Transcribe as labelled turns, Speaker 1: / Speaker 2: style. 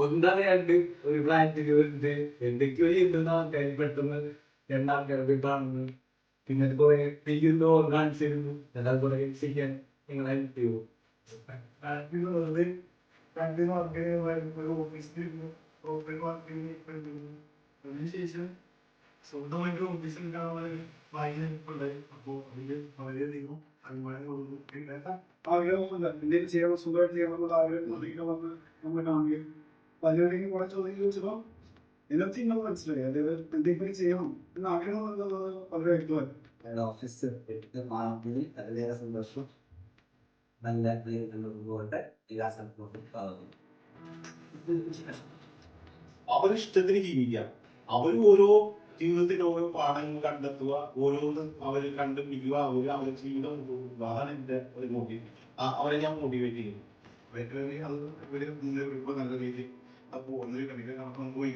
Speaker 1: ഒന്നറിയാണ്ട് ഒരു ഫ്ലാറ്റിൽ വരുന്നത് എന്തൊക്കെയോ ചെയ്യുന്ന ആൾക്കാർ പെട്ടെന്ന് രണ്ടാൾക്കാർ കാണുന്നു. പിന്നെ കുറെ ചെയ്യുന്നു കാണിച്ചിരുന്നു എന്നാൽ കുറെ ചെയ്യാൻ നിങ്ങൾ ഹെൽപ്പ് ചെയ്യുമോ? അതിനുശേഷം സ്വന്തമായിട്ട് ഓഫീസിൽ വായിക്കുണ്ടായി. അപ്പോൾ അതിൽ വളരെയധികം അഭിമാനമുള്ളൂ. പിന്നെ ആഗ്രഹമൊന്നുമില്ല, എന്തെങ്കിലും ചെയ്യണം, സുഖമായിട്ട് ചെയ്യണമെന്നുള്ള ആഗ്രഹം അധികം വന്ന് നമ്മൾ കാണുകയും പലരുടെയും കുറെ ചോദ്യം ചോദിച്ചപ്പോൾ ഇതിനകത്ത് നമ്മൾ മനസ്സിലായി അതായത് എന്തെങ്കിലും ചെയ്യണം എന്ന ആഗ്രഹം എന്നുള്ളത് വളരെ വ്യക്തമായി. ഓഫീസ് മാറുന്നതിൽ വളരെയേറെ സന്തോഷം. നല്ല പോകട്ടെ എല്ലാ സ്ഥലത്തോട്ടും അവരിഷ്ടത്തിന് ജീവിക്കുക. അവർ ഓരോ ജീവിതത്തിൽ ഓരോ പാഠങ്ങൾ കണ്ടെത്തുക, ഓരോന്ന് അവർ കണ്ടുപിടിക്കുക, അവരുടെ ജീവിതം കൊണ്ടുപോകുക. അതാണ് എൻ്റെ ഒരു മോട്ടീവ്. അവരെ ഞാൻ മോട്ടിവേറ്റ് ചെയ്യുന്നു. അത് ഇവര് മുന്നേറിയപ്പോൾ നല്ല രീതിയിൽ അപ്പോൾ ഒന്നൊരു കണികൾ നമുക്ക് പോയി.